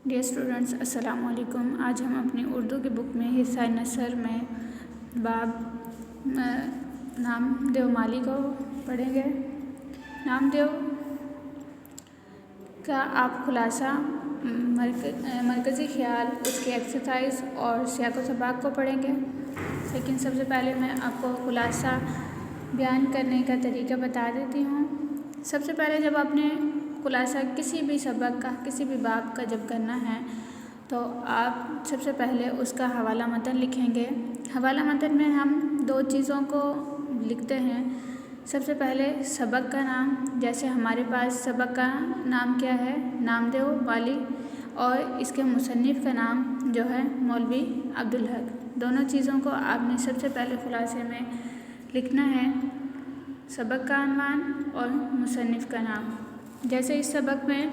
Dear students, السلام علیکم۔ آج ہم اپنی اردو کی بک میں حصہ نثر میں باب نامدیو مالی کو پڑھیں گے۔ نامدیو کا آپ خلاصہ، مرکزی خیال، اس کی ایکسرسائز اور سیاق و سباق کو پڑھیں گے، لیکن سب سے پہلے میں آپ کو خلاصہ بیان کرنے کا طریقہ بتا دیتی ہوں۔ سب سے پہلے جب آپ نے خلاصہ کسی بھی سبق کا، کسی بھی باب کا جب کرنا ہے تو آپ سب سے پہلے اس کا حوالہ متن لکھیں گے۔ حوالہ متن میں ہم دو چیزوں کو لکھتے ہیں۔ سب سے پہلے سبق کا نام، جیسے ہمارے پاس سبق کا نام کیا ہے، نامدیو مالی، اور اس کے مصنف کا نام جو ہے مولوی عبدالحق۔ دونوں چیزوں کو آپ نے سب سے پہلے خلاصے میں لکھنا ہے، سبق کا عنوان اور مصنف کا نام۔ جیسے اس سبق میں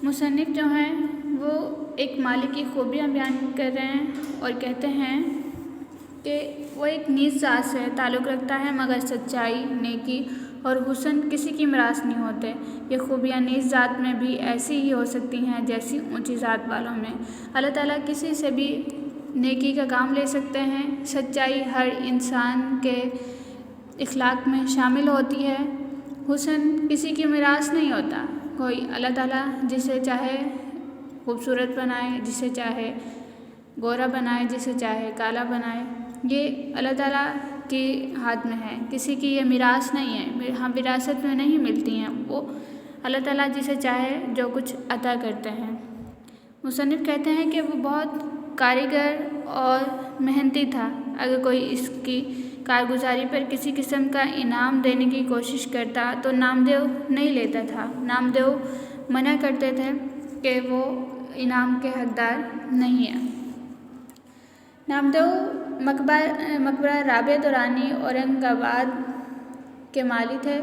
مصنف جو ہیں وہ ایک مالی کی خوبیاں بیان کر رہے ہیں اور کہتے ہیں کہ وہ ایک نیک ذات سے تعلق رکھتا ہے، مگر سچائی، نیکی اور حسن کسی کی میراث نہیں ہوتے۔ یہ خوبیاں نیک ذات میں بھی ایسی ہی ہو سکتی ہیں جیسی اونچی ذات والوں میں۔ اللہ تعالیٰ کسی سے بھی نیکی کا کام لے سکتے ہیں۔ سچائی ہر انسان کے اخلاق میں شامل ہوتی ہے۔ حسن کسی کی میراث نہیں ہوتا۔ کوئی اللہ تعالیٰ جسے چاہے خوبصورت بنائے، جسے چاہے گورا بنائے، جسے چاہے کالا بنائے، یہ اللہ تعالیٰ کے ہاتھ میں ہے۔ کسی کی یہ میراث نہیں ہے، ہم وراثت میں نہیں ملتی ہیں، وہ اللہ تعالیٰ جسے چاہے جو کچھ عطا کرتے ہیں۔ مصنف کہتے ہیں کہ وہ بہت کاریگر اور محنتی تھا۔ اگر کوئی اس کی کارگزاری پر کسی قسم کا انعام دینے کی کوشش کرتا تو نامدیو نہیں لیتا تھا۔ نامدیو منع کرتے تھے کہ وہ انعام کے حقدار نہیں ہیں۔ نامدیو مقبرہ رابعہ دورانی اورنگ آباد کے مالی تھے۔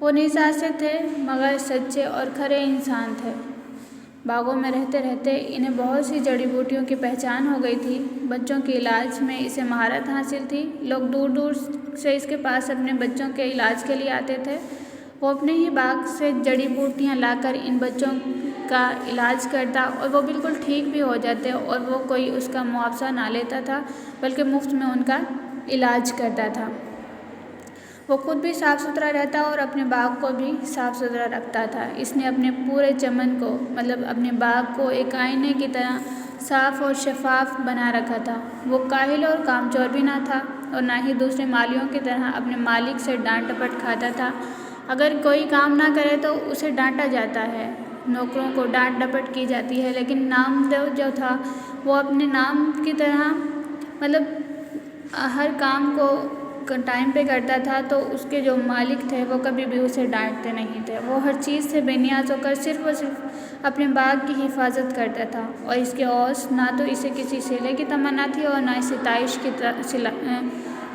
وہ نیک ذات سے تھے، مگر سچے اور کھرے انسان تھے۔ باغوں میں رہتے رہتے انہیں بہت سی جڑی بوٹیوں کی پہچان ہو گئی تھی۔ بچوں کے علاج میں اسے مہارت حاصل تھی۔ لوگ دور دور سے اس کے پاس اپنے بچوں کے علاج کے لیے آتے تھے۔ وہ اپنے ہی باغ سے جڑی بوٹیاں لا کر ان بچوں کا علاج کرتا اور وہ بالکل ٹھیک بھی ہو جاتے، اور وہ کوئی اس کا معاوضہ نہ لیتا تھا بلکہ مفت میں ان کا علاج کرتا تھا۔ وہ خود بھی صاف ستھرا رہتا اور اپنے باغ کو بھی صاف ستھرا رکھتا تھا۔ اس نے اپنے پورے چمن کو، مطلب اپنے باغ کو ایک آئینے کی طرح صاف اور شفاف بنا رکھا تھا۔ وہ کاہل اور کامچور بھی نہ تھا اور نہ ہی دوسرے مالیوں کی طرح اپنے مالک سے ڈانٹ ڈپٹ کھاتا تھا۔ اگر کوئی کام نہ کرے تو اسے ڈانٹا جاتا ہے، نوکروں کو ڈانٹ ڈپٹ کی جاتی ہے، لیکن نامدیو جو تھا وہ اپنے نام کی طرح مطلب ہر کام کو ٹائم پہ کرتا تھا، تو اس کے جو مالک تھے وہ کبھی بھی اسے ڈانٹتے نہیں تھے۔ وہ ہر چیز سے بے نیاز ہو کر صرف اور صرف اپنے باغ کی حفاظت کرتا تھا، اور اس کے عوض نہ تو اسے کسی صلے کی تمنا تھی اور نہ اسے ستائش کی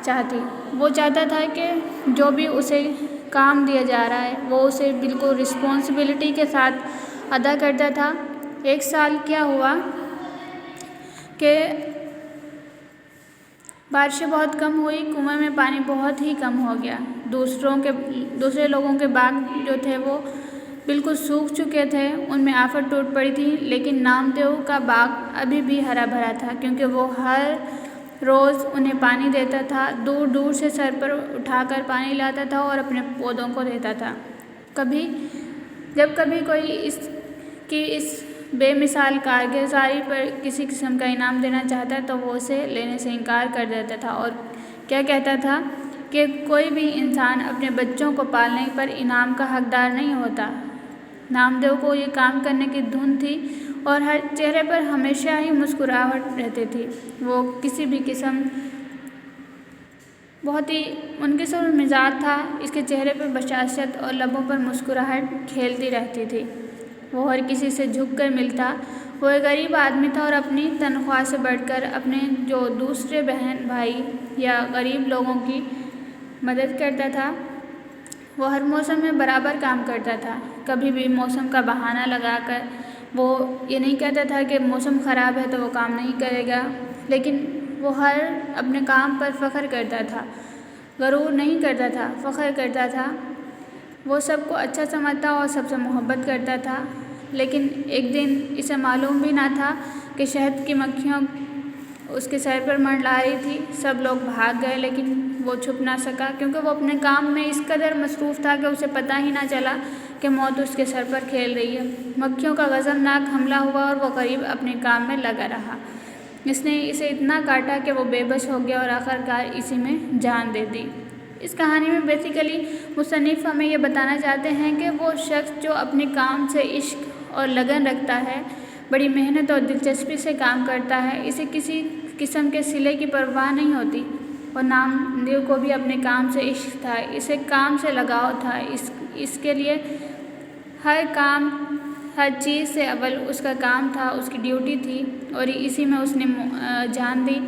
چاہتی۔ وہ چاہتا تھا کہ جو بھی اسے کام دیا جا رہا ہے وہ اسے بالکل رسپانسبلٹی کے ساتھ ادا کرتا تھا۔ ایک سال کیا ہوا کہ بارشیں بہت کم ہوئی، کنویں میں پانی بہت ہی کم ہو گیا۔ دوسرے لوگوں کے باغ جو تھے وہ بالکل سوکھ چکے تھے، ان میں آفت ٹوٹ پڑی تھی، لیکن نامدیو کا باغ ابھی بھی ہرا بھرا تھا، کیونکہ وہ ہر روز انہیں پانی دیتا تھا، دور دور سے سر پر اٹھا کر پانی لاتا تھا اور اپنے پودوں کو دیتا تھا۔ جب کبھی کوئی اس بے مثال کارگزاری پر کسی قسم کا انعام دینا چاہتا تو وہ اسے لینے سے انکار کر دیتا تھا اور کیا کہتا تھا کہ کوئی بھی انسان اپنے بچوں کو پالنے پر انعام کا حقدار نہیں ہوتا۔ نامدیو کو یہ کام کرنے کی دھن تھی اور ہر چہرے پر ہمیشہ ہی مسکراہٹ رہتی تھی۔ وہ کسی بھی قسم بہت ہی منکسر مزاج تھا، اس کے چہرے پر بشاشت اور لبوں پر مسکراہٹ کھیلتی رہتی تھی۔ وہ ہر کسی سے جھک کر ملتا۔ وہ ایک غریب آدمی تھا اور اپنی تنخواہ سے بڑھ کر اپنے جو دوسرے بہن بھائی یا غریب لوگوں کی مدد کرتا تھا۔ وہ ہر موسم میں برابر کام کرتا تھا، کبھی بھی موسم کا بہانہ لگا کر وہ یہ نہیں کہتا تھا کہ موسم خراب ہے تو وہ کام نہیں کرے گا، لیکن وہ ہر اپنے کام پر فخر کرتا تھا، غرور نہیں کرتا تھا، فخر کرتا تھا۔ وہ سب کو اچھا سمجھتا اور سب سے محبت کرتا تھا۔ لیکن ایک دن اسے معلوم بھی نہ تھا کہ شہد کی مکھیاں اس کے سر پر منڈلا رہی تھی۔ سب لوگ بھاگ گئے لیکن وہ چھپ نہ سکا کیونکہ وہ اپنے کام میں اس قدر مصروف تھا کہ اسے پتہ ہی نہ چلا کہ موت اس کے سر پر کھیل رہی ہے۔ مکھیوں کا غضبناک حملہ ہوا اور وہ قریب اپنے کام میں لگا رہا۔ اس نے اسے اتنا کاٹا کہ وہ بے بس ہو گیا اور آخرکار اسی میں جان دے دی۔ اس کہانی میں بیسیکلی مصنف ہمیں یہ بتانا چاہتے ہیں کہ وہ شخص جو اپنے کام سے عشق اور لگن رکھتا ہے، بڑی محنت اور دلچسپی سے کام کرتا ہے، اسے کسی قسم کے صلے کی پرواہ نہیں ہوتی۔ اور نامدیو کو بھی اپنے کام سے عشق تھا، اسے کام سے لگاؤ تھا، اس کے لیے ہر چیز سے اول اس کا کام تھا، اس کی ڈیوٹی تھی اور اسی میں اس نے جان دی۔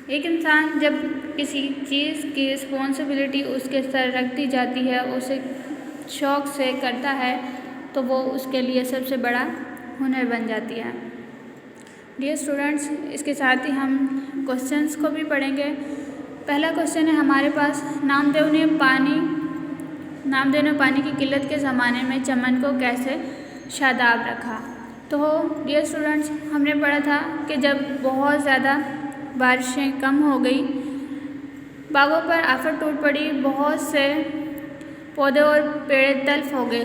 ایک انسان جب کسی چیز کی رسپانسبلٹی اس کے سر رکھ دی جاتی ہے، اسے شوق سے کرتا ہے تو وہ اس کے لیے سب سے بڑا ہنر بن جاتی ہے۔ ڈیئر اسٹوڈنٹس، اس کے ساتھ ہی ہم کوسچنس کو بھی پڑھیں گے۔ پہلا کوسچن ہے ہمارے پاس، نامدیو نے پانی کی قلت کے زمانے میں چمن کو کیسے شاداب رکھا؟ تو ڈیئر اسٹوڈنٹس، ہم نے پڑھا تھا کہ جب بہت زیادہ بارشیں کم ہو گئی، باغوں پر آفت ٹوٹ پڑی، بہت سے پودے اور پیڑ تلف ہو گئے،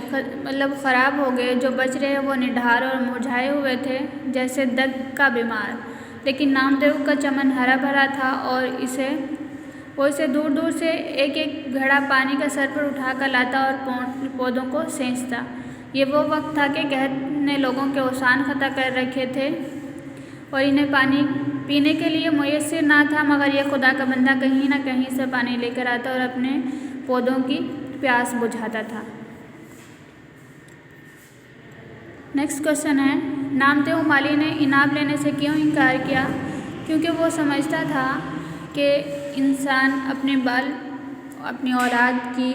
خراب ہو گئے، جو بچ رہے وہ نڈھال اور مرجھائے ہوئے تھے جیسے دگ کا بیمار۔ لیکن نامدیو کا چمن ہرا بھرا تھا اور وہ اسے دور دور سے ایک ایک گھڑا پانی کا سر پر اٹھا کر لاتا اور پودوں کو سینچتا۔ یہ وہ وقت تھا کہ قحط نے لوگوں کے اوسان ختم کر رکھے تھے اور انہیں پانی پینے کے لیے میسر نہ تھا، مگر یہ خدا کا بندہ کہیں نہ کہیں سے پانی لے کر آتا اور اپنے پودوں کی پیاس بجھاتا تھا۔ نیکسٹ کوسچن ہے، نامدیو مالی نے انعام لینے سے کیوں انکار کیا؟ کیونکہ وہ سمجھتا تھا کہ انسان اپنی اولاد کی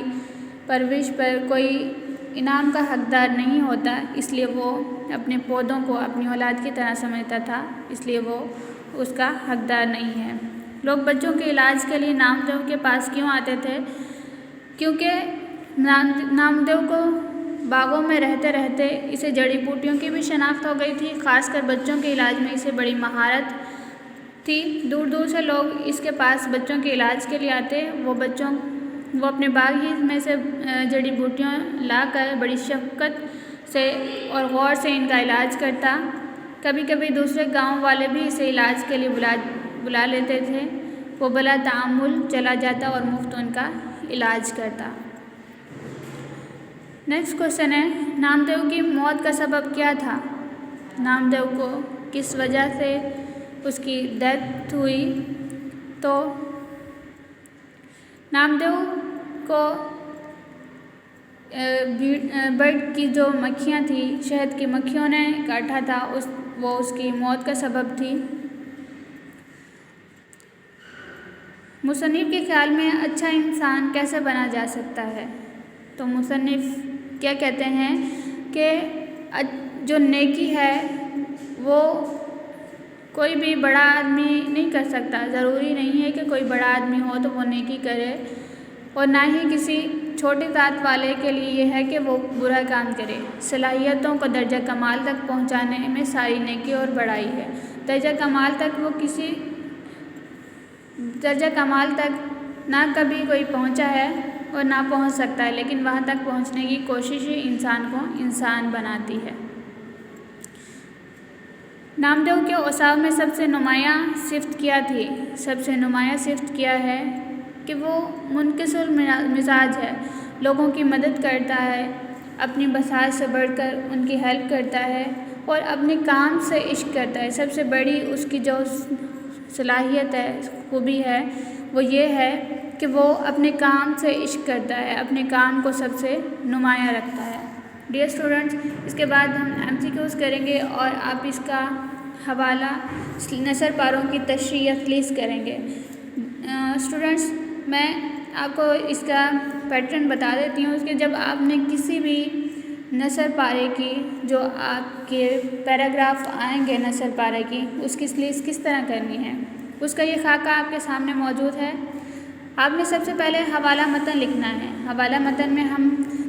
پرورش پر کوئی انعام کا حقدار نہیں ہوتا، اس لیے وہ اپنے پودوں کو اپنی اولاد کی طرح سمجھتا تھا، اس لیے وہ اس کا حقدار نہیں ہے۔ لوگ بچوں کے علاج کے لیے نامدیو کے پاس کیوں آتے تھے؟ کیونکہ نامدیو کو باغوں میں رہتے رہتے اسے جڑی بوٹیوں کی بھی شناخت ہو گئی تھی، خاص کر بچوں کے علاج میں اسے بڑی مہارت تھی۔ دور دور سے لوگ اس کے پاس بچوں کے علاج کے لیے آتے، وہ اپنے باغ ہی میں سے جڑی بوٹیاں لا کر بڑی شفقت سے اور غور سے ان کا علاج کرتا۔ کبھی کبھی دوسرے گاؤں والے بھی اسے علاج کے لیے بلا لیتے تھے، وہ بلا تعامل چلا جاتا اور مفت ان کا علاج کرتا۔ نیکسٹ کوسچن ہے، نامدیو کی موت کا سبب کیا تھا؟ نامدیو کو کس وجہ سے اس کی ڈیتھ ہوئی؟ تو نامدیو کو برڈ کی جو مکھیاں تھیں، شہد کی مکھیوں نے کاٹا تھا، وہ اس کی موت کا سبب تھی۔ مصنف کے خیال میں اچھا انسان کیسے بنا جا سکتا ہے؟ تو مصنف کیا کہتے ہیں کہ جو نیکی ہے وہ کوئی بھی بڑا آدمی نہیں کر سکتا، ضروری نہیں ہے کہ کوئی بڑا آدمی ہو تو وہ نیکی کرے، اور نہ ہی کسی چھوٹی ذات والے کے لیے یہ ہے کہ وہ برا کام کرے۔ صلاحیتوں کو درجہ کمال تک پہنچانے میں ساری نیکی اور بڑائی ہے۔ درجہ کمال تک نہ کبھی کوئی پہنچا ہے اور نہ پہنچ سکتا ہے، لیکن وہاں تک پہنچنے کی کوشش ہی انسان کو انسان بناتی ہے۔ نامدیو کے اوصاف میں سب سے نمایاں صفت کیا تھی؟ سب سے نمایاں صفت کیا ہے کہ وہ منکسر مزاج ہے، لوگوں کی مدد کرتا ہے، اپنی بساط سے بڑھ کر ان کی ہیلپ کرتا ہے اور اپنے کام سے عشق کرتا ہے۔ سب سے بڑی اس کی جو صلاحیت ہے، خوبی ہے، وہ یہ ہے کہ وہ اپنے کام سے عشق کرتا ہے، اپنے کام کو سب سے نمایاں رکھتا ہے۔ ڈیئر اسٹوڈنٹس، اس کے بعد ہم MCQs کریں گے اور آپ اس کا حوالہ نثر پاروں کی تشریح یا تخلیص کریں گے۔ اسٹوڈنٹس، میں آپ کو اس کا پیٹرن بتا دیتی ہوں کہ جب آپ نے کسی بھی نثر پارے کی، جو آپ کے پیراگراف آئیں گے نثر پارے کی، اس کی تخلیص کس طرح کرنی ہے، اس کا یہ خاکہ آپ کے سامنے موجود ہے۔ آپ نے سب سے پہلے حوالہ متن لکھنا ہے۔ حوالہ متن میں ہم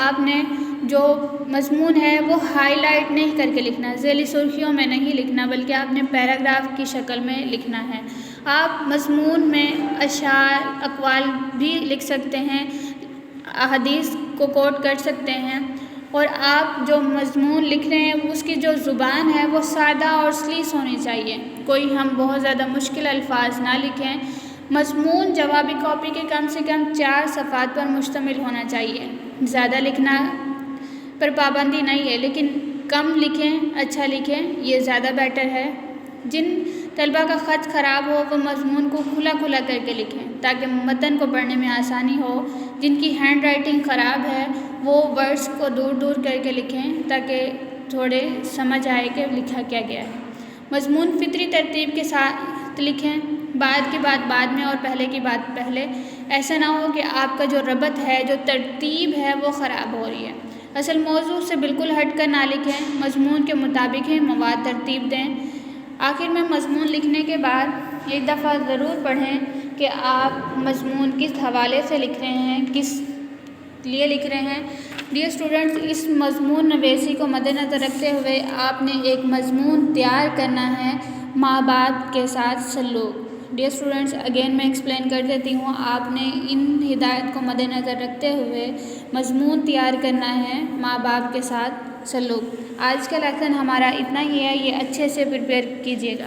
آپ نے جو مضمون ہے وہ ہائی لائٹ نہیں کر کے لکھنا، ذیلی سرخیوں میں نہیں لکھنا، بلکہ آپ نے پیراگراف کی شکل میں لکھنا ہے۔ آپ مضمون میں اشعار، اقوال بھی لکھ سکتے ہیں، احادیث کو کوٹ کر سکتے ہیں، اور آپ جو مضمون لکھ رہے ہیں اس کی جو زبان ہے وہ سادہ اور سلیس ہونی چاہیے، کوئی ہم بہت زیادہ مشکل الفاظ نہ لکھیں۔ مضمون جوابی کاپی کے کم سے کم 4 صفحات پر مشتمل ہونا چاہیے۔ زیادہ لکھنا پر پابندی نہیں ہے، لیکن کم لکھیں، اچھا لکھیں، یہ زیادہ بیٹر ہے۔ جن طلبہ کا خط خراب ہو وہ مضمون کو کھلا کھلا کر کے لکھیں تاکہ متن کو پڑھنے میں آسانی ہو۔ جن کی ہینڈ رائٹنگ خراب ہے وہ ورڈز کو دور دور کر کے لکھیں تاکہ تھوڑے سمجھ آئے کہ لکھا کیا گیا ہے۔ مضمون فطری ترتیب کے ساتھ لکھیں، بعد کی بات بعد میں اور پہلے کی بات پہلے۔ ایسا نہ ہو کہ آپ کا جو ربط ہے، جو ترتیب ہے وہ خراب ہو رہی ہے۔ اصل موضوع سے بالکل ہٹ کر نہ لکھیں، مضمون کے مطابق ہی مواد ترتیب دیں۔ آخر میں مضمون لکھنے کے بعد ایک دفعہ ضرور پڑھیں کہ آپ مضمون کس حوالے سے لکھ رہے ہیں، کس لیے لکھ رہے ہیں۔ ڈیئر اسٹوڈنٹس، اس مضمون نویسی کو مد نظر رکھتے ہوئے آپ نے ایک مضمون تیار کرنا ہے، ماں باپ کے ساتھ سلوک۔ ڈیئر اسٹوڈنٹس، اگین میں ایکسپلین کر دیتی ہوں، آپ نے ان ہدایت کو مد نظر رکھتے ہوئے مضمون تیار کرنا ہے، ماں باپ کے ساتھ سلوک۔ آج کا لیسن ہمارا اتنا ہی ہے، یہ اچھے سے پریپیئر کیجیے گا۔